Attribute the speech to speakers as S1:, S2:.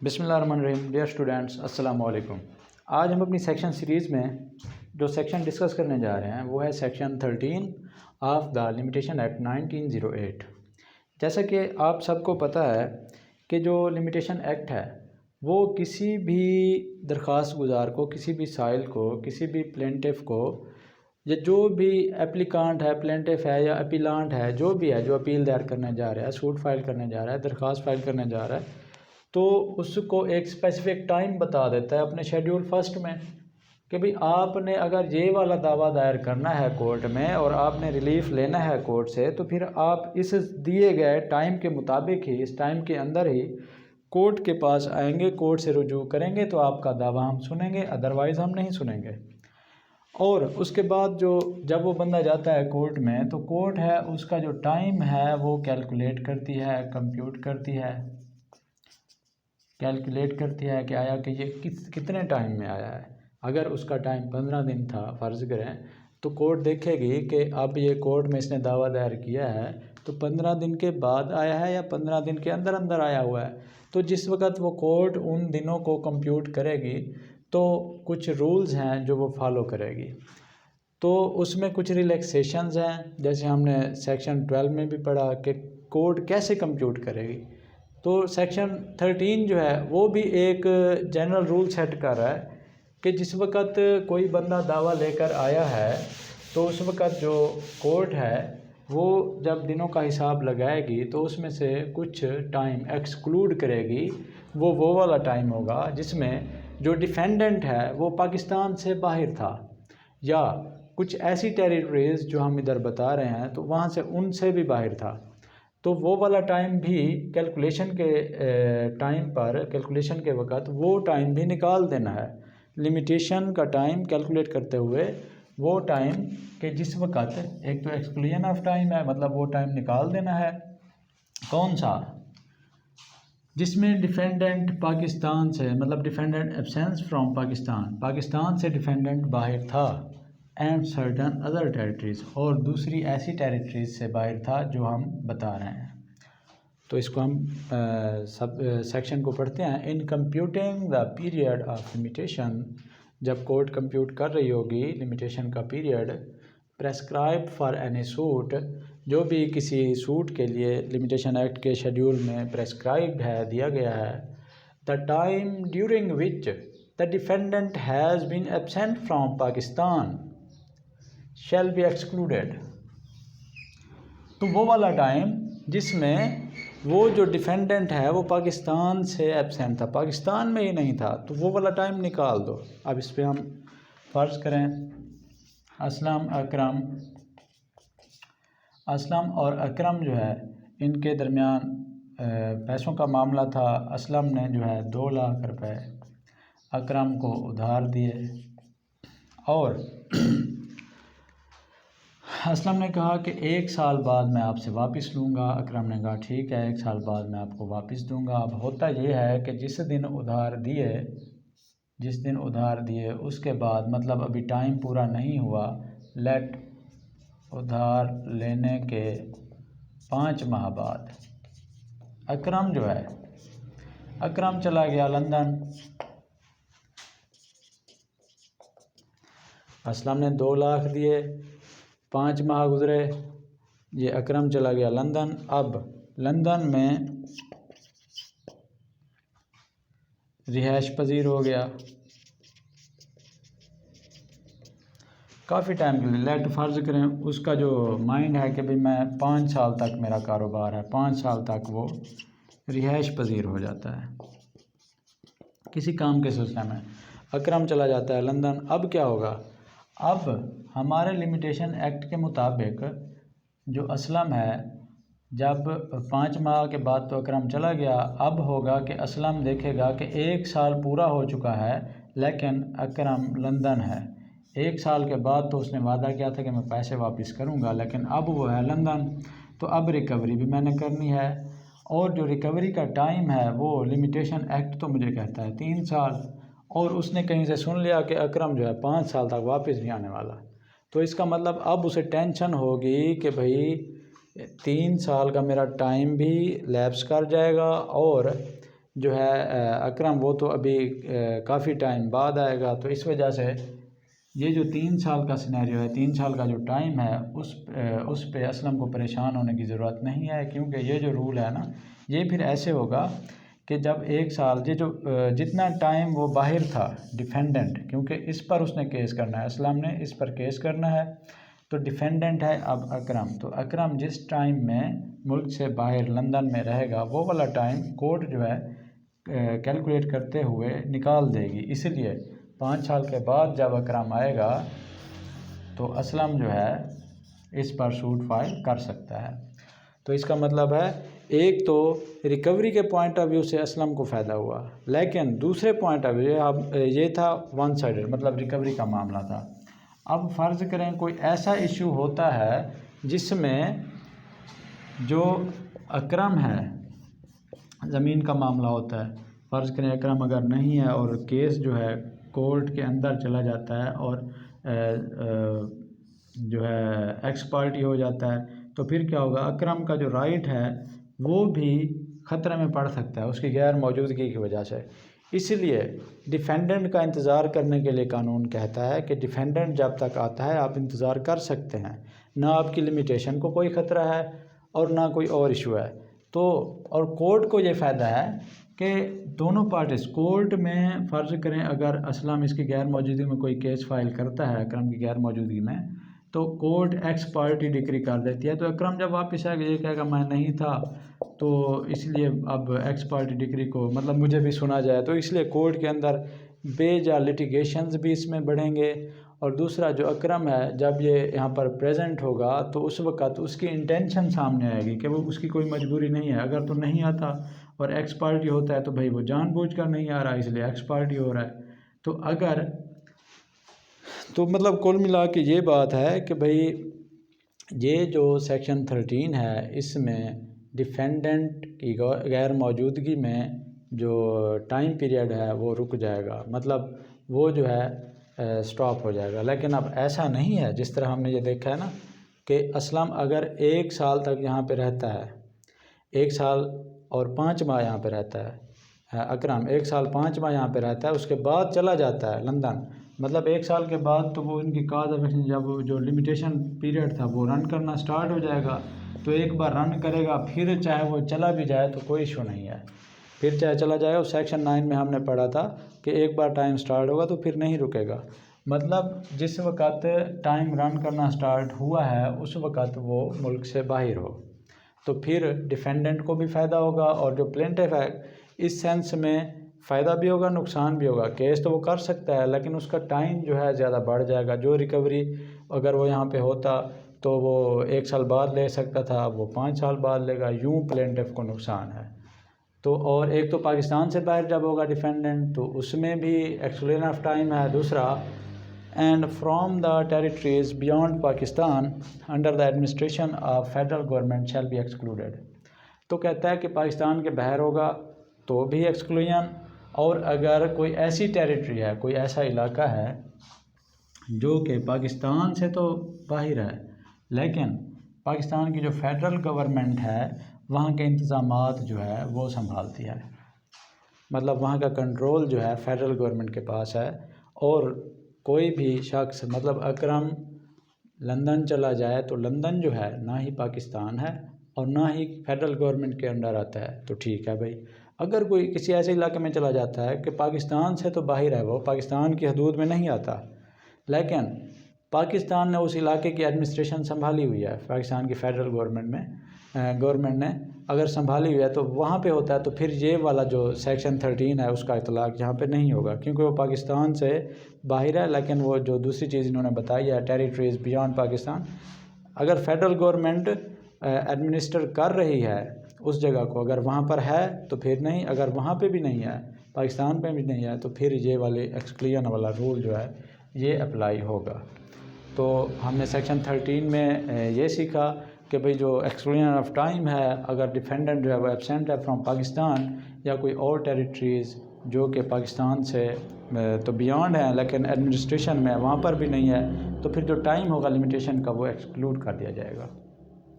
S1: بسم اللہ الرحمن الرحیم. ڈیئر اسٹوڈینٹس، السلام علیکم. آج ہم اپنی سیکشن سیریز میں جو سیکشن ڈسکس کرنے جا رہے ہیں وہ ہے section 13 of the limitation act 1908. جیسا کہ آپ سب کو پتہ ہے کہ جو لمیٹیشن ایکٹ ہے وہ کسی بھی درخواست گزار کو، کسی بھی سائل کو، کسی بھی پلینٹف کو، یا جو بھی اپلیکانٹ ہے، پلینٹف ہے یا اپیلانٹ ہے، جو بھی ہے جو اپیل دائر کرنے جا رہا ہے، سوٹ فائل کرنے جا رہا ہے، درخواست فائل کرنے جا رہا ہے، تو اس کو ایک اسپیسیفک ٹائم بتا دیتا ہے اپنے شیڈیول فرسٹ میں کہ بھئی آپ نے اگر یہ والا دعویٰ دائر کرنا ہے کورٹ میں اور آپ نے ریلیف لینا ہے کورٹ سے، تو پھر آپ اس دیے گئے ٹائم کے مطابق ہی، اس ٹائم کے اندر ہی کورٹ کے پاس آئیں گے، کورٹ سے رجوع کریں گے تو آپ کا دعویٰ ہم سنیں گے، ادروائز ہم نہیں سنیں گے. اور اس کے بعد جب وہ بندہ جاتا ہے کورٹ میں تو کورٹ ہے اس کا جو ٹائم ہے وہ کیلکولیٹ کرتی ہے، کمپیوٹ کرتی ہے کہ آیا کہ یہ کتنے ٹائم میں آیا ہے. اگر اس کا ٹائم 15 دن تھا فرض کریں، تو کورٹ دیکھے گی کہ اب یہ کورٹ میں اس نے دعویٰ دائر کیا ہے تو 15 دن کے بعد آیا ہے یا 15 دن کے اندر اندر آیا ہوا ہے. تو جس وقت وہ کورٹ ان دنوں کو کمپیوٹ کرے گی تو کچھ رولز ہیں جو وہ فالو کرے گی. تو اس میں کچھ ریلیکسیشنز ہیں، جیسے ہم نے سیکشن 12 میں بھی پڑھا کہ کورٹ کیسے کمپیوٹ کرے گی. تو سیکشن 13 جو ہے وہ بھی ایک جنرل رول سیٹ کر رہا ہے کہ جس وقت کوئی بندہ دعویٰ لے کر آیا ہے تو اس وقت جو کورٹ ہے وہ جب دنوں کا حساب لگائے گی تو اس میں سے کچھ ٹائم ایکسکلوڈ کرے گی. وہ والا ٹائم ہوگا جس میں جو ڈیفینڈنٹ ہے وہ پاکستان سے باہر تھا، یا کچھ ایسی ٹیریٹریز جو ہم ادھر بتا رہے ہیں تو وہاں سے ان سے بھی باہر تھا. تو وہ والا ٹائم بھی کیلکولیشن کے وقت وہ ٹائم بھی نکال دینا ہے. لمیٹیشن کا ٹائم کیلکولیٹ کرتے ہوئے وہ ٹائم کہ جس وقت ایک تو ایکسکلوژن آف ٹائم ہے، مطلب وہ ٹائم نکال دینا ہے کون سا، جس میں ڈیفینڈنٹ پاکستان سے، مطلب ڈیفینڈنٹ ایبسینس فرام پاکستان سے ڈیفینڈنٹ باہر تھا، اینڈ سرٹن ادر ٹیریٹریز، اور دوسری ایسی ٹیریٹریز سے باہر تھا جو ہم بتا رہے ہیں. تو اس کو ہم سیکشن کو پڑھتے ہیں. In computing the period of limitation, جب کورٹ کمپیوٹ کر رہی ہوگی لمیٹیشن کا پیریڈ، پریسکرائب فار اینی سوٹ، جو بھی کسی سوٹ کے لیے لمیٹیشن ایکٹ کے شیڈیول میں پریسکرائبڈ ہے، دیا گیا ہے، the time during which the defendant has been absent from Pakistan shall be excluded. تو وہ والا ٹائم جس میں وہ جو ڈیفینڈنٹ ہے وہ پاکستان سے ایبسینٹ تھا، پاکستان میں ہی نہیں تھا، تو وہ والا ٹائم نکال دو. اب اس پہ ہم فرض کریں اسلم اور اکرم جو ہے ان کے درمیان پیسوں کا معاملہ تھا. اسلم نے جو ہے 2 لاکھ روپے اکرم کو ادھار دیے، اور اسلم نے کہا کہ 1 سال بعد میں آپ سے واپس لوں گا. اکرم نے کہا ٹھیک ہے، 1 سال بعد میں آپ کو واپس دوں گا. اب ہوتا یہ ہے کہ جس دن ادھار دیے اس کے بعد، مطلب ابھی ٹائم پورا نہیں ہوا، لیٹ ادھار لینے کے 5 ماہ بعد اکرم جو ہے، اکرم چلا گیا لندن. اسلم نے 2 لاکھ دیے، 5 ماہ گزرے، یہ اکرم چلا گیا لندن. اب لندن میں رہائش پذیر ہو گیا کافی ٹائم کے لیے. لیٹ فرض کریں اس کا جو مائنڈ ہے کہ بھئی میں 5 سال تک میرا کاروبار ہے، 5 سال تک وہ رہائش پذیر ہو جاتا ہے کسی کام کے سلسلے میں. اکرم چلا جاتا ہے لندن. اب کیا ہوگا؟ اب ہمارے لمیٹیشن ایکٹ کے مطابق جو اسلم ہے، جب 5 ماہ کے بعد تو اکرم چلا گیا، اب ہوگا کہ اسلم دیکھے گا کہ 1 سال پورا ہو چکا ہے لیکن اکرم لندن ہے. 1 سال کے بعد تو اس نے وعدہ کیا تھا کہ میں پیسے واپس کروں گا، لیکن اب وہ ہے لندن، تو اب ریکوری بھی میں نے کرنی ہے. اور جو ریکوری کا ٹائم ہے وہ لمیٹیشن ایکٹ تو مجھے کہتا ہے 3 سال، اور اس نے کہیں سے سن لیا کہ اکرم جو ہے 5 سال تک واپس نہیں آنے والا. تو اس کا مطلب اب اسے ٹینشن ہوگی کہ بھئی 3 سال کا میرا ٹائم بھی لیپس کر جائے گا، اور جو ہے اکرم وہ تو ابھی کافی ٹائم بعد آئے گا، تو اس وجہ سے یہ جو 3 سال کا سینیریو ہے، 3 سال کا جو ٹائم ہے اس پہ اسلم کو پریشان ہونے کی ضرورت نہیں ہے، کیونکہ یہ جو رول ہے نا یہ پھر ایسے ہوگا کہ جب 1 سال یہ جو جتنا ٹائم وہ باہر تھا ڈیفینڈنٹ، کیونکہ اس پر اس نے کیس کرنا ہے، اسلم نے اس پر کیس کرنا ہے، تو ڈیفینڈنٹ ہے اب اکرم، تو اکرم جس ٹائم میں ملک سے باہر لندن میں رہے گا وہ والا ٹائم کورٹ جو ہے کیلکولیٹ کرتے ہوئے نکال دے گی، اس لیے 5 سال کے بعد جب اکرم آئے گا تو اسلم جو ہے اس پر سوٹ فائل کر سکتا ہے۔ تو اس کا مطلب ہے ایک تو ریکوری کے پوائنٹ آف ویو سے اسلم کو فائدہ ہوا، لیکن دوسرے پوائنٹ آف ویو یہ تھا ون سائیڈڈ، مطلب ریکوری کا معاملہ تھا۔ اب فرض کریں کوئی ایسا ایشو ہوتا ہے جس میں جو اکرم ہے زمین کا معاملہ ہوتا ہے، فرض کریں اکرم اگر نہیں ہے اور کیس جو ہے کورٹ کے اندر چلا جاتا ہے اور جو ہے ایکس پارٹی ہو جاتا ہے، تو پھر کیا ہوگا، اکرم کا جو رائٹ ہے وہ بھی خطرے میں پڑ سکتا ہے اس کی غیر موجودگی کی وجہ سے۔ اس لیے ڈیفینڈنٹ کا انتظار کرنے کے لیے قانون کہتا ہے کہ ڈیفینڈنٹ جب تک آتا ہے آپ انتظار کر سکتے ہیں، نہ آپ کی لمیٹیشن کو کوئی خطرہ ہے اور نہ کوئی اور ایشو ہے۔ تو اور کورٹ کو یہ فائدہ ہے کہ دونوں پارٹیز کورٹ میں فرض کریں اگر اسلم اس کی غیر موجودگی میں کوئی کیس فائل کرتا ہے اکرم کی غیر موجودگی میں، تو کورٹ ایکس پارٹی ڈگری کر دیتی ہے، تو اکرم جب واپس آئے گا یہ کہے گا میں نہیں تھا، تو اس لیے اب ایکس پارٹی ڈگری کو مطلب مجھے بھی سنا جائے، تو اس لیے کورٹ کے اندر بیجا لٹیگیشنز بھی اس میں بڑھیں گے۔ اور دوسرا جو اکرم ہے جب یہ یہاں پر پریزنٹ ہوگا تو اس وقت اس کی انٹینشن سامنے آئے گی کہ وہ اس کی کوئی مجبوری نہیں ہے، اگر تو نہیں آتا اور ایکس پارٹی ہوتا ہے تو بھائی وہ جان بوجھ کر نہیں آ رہا اس لیے ایکس پارٹی ہو رہا ہے۔ تو مطلب کل ملا کے یہ بات ہے کہ بھئی یہ جو سیکشن 13 ہے اس میں ڈیفینڈنٹ کی غیر موجودگی میں جو ٹائم پیریڈ ہے وہ رک جائے گا، مطلب وہ جو ہے سٹاپ ہو جائے گا۔ لیکن اب ایسا نہیں ہے جس طرح ہم نے یہ دیکھا ہے نا کہ اسلم اگر 1 سال تک یہاں پہ رہتا ہے، 1 سال اور 5 ماہ یہاں پہ رہتا ہے، اکرم 1 سال 5 ماہ یہاں پہ رہتا ہے، اس کے بعد چلا جاتا ہے لندن، مطلب 1 سال کے بعد تو وہ ان کی کاز آف ایکشن جب جو لمیٹیشن پیریڈ تھا وہ رن کرنا سٹارٹ ہو جائے گا، تو ایک بار رن کرے گا پھر چاہے وہ چلا بھی جائے تو کوئی ایشو نہیں ہے، پھر چاہے چلا جائے گا۔ سیکشن 9 میں ہم نے پڑھا تھا کہ ایک بار ٹائم سٹارٹ ہوگا تو پھر نہیں رکے گا، مطلب جس وقت ٹائم رن کرنا سٹارٹ ہوا ہے اس وقت وہ ملک سے باہر ہو، تو پھر ڈیفینڈنٹ کو بھی فائدہ ہوگا اور جو پلینٹف ہے اس سینس میں فائدہ بھی ہوگا نقصان بھی ہوگا۔ کیس تو وہ کر سکتا ہے لیکن اس کا ٹائم جو ہے زیادہ بڑھ جائے گا، جو ریکوری اگر وہ یہاں پہ ہوتا تو وہ 1 سال بعد لے سکتا تھا، وہ 5 سال بعد لے گا، یوں پلینٹف کو نقصان ہے۔ تو اور ایک تو پاکستان سے باہر جب ہوگا ڈیفینڈنٹ تو اس میں بھی ایکسکلوژن آف ٹائم ہے، دوسرا and from the territories beyond Pakistan under the administration of federal government shall be excluded, تو کہتا ہے کہ پاکستان کے باہر ہوگا تو بھی ایکسکلوژن، اور اگر کوئی ایسی ٹیریٹری ہے، کوئی ایسا علاقہ ہے جو کہ پاکستان سے تو باہر ہے لیکن پاکستان کی جو فیڈرل گورنمنٹ ہے وہاں کے انتظامات جو ہے وہ سنبھالتی ہے، مطلب وہاں کا کنٹرول جو ہے فیڈرل گورنمنٹ کے پاس ہے، اور کوئی بھی شخص مطلب اکرم لندن چلا جائے تو لندن جو ہے نہ ہی پاکستان ہے اور نہ ہی فیڈرل گورنمنٹ کے انڈر آتا ہے، تو ٹھیک ہے بھائی۔ اگر کوئی کسی ایسے علاقے میں چلا جاتا ہے کہ پاکستان سے تو باہر ہے، وہ پاکستان کی حدود میں نہیں آتا لیکن پاکستان نے اس علاقے کی ایڈمنسٹریشن سنبھالی ہوئی ہے، پاکستان کی فیڈرل گورنمنٹ نے اگر سنبھالی ہوئی ہے تو وہاں پہ ہوتا ہے، تو پھر یہ والا جو سیکشن 13 ہے اس کا اطلاق یہاں پہ نہیں ہوگا کیونکہ وہ پاکستان سے باہر ہے، لیکن وہ جو دوسری چیز انہوں نے بتائی ہے ٹیریٹریز بیانڈ پاکستان، اگر فیڈرل گورنمنٹ ایڈمنسٹر کر رہی ہے اس جگہ کو، اگر وہاں پر ہے تو پھر نہیں، اگر وہاں پہ بھی نہیں ہے پاکستان پہ بھی نہیں ہے تو پھر یہ والے ایکسکلوژن والا رول جو ہے یہ اپلائی ہوگا۔ تو ہم نے سیکشن 13 میں یہ سیکھا کہ بھئی جو ایکسکلوژن آف ٹائم ہے اگر ڈیفینڈنٹ جو ہے وہ ایبسینٹ ہے فرام پاکستان یا کوئی اور ٹیریٹریز جو کہ پاکستان سے تو بیانڈ ہے لیکن ایڈمنسٹریشن میں وہاں پر بھی نہیں ہے، تو پھر جو ٹائم ہوگا لمیٹیشن کا وہ ایکسکلوڈ کر دیا جائے گا۔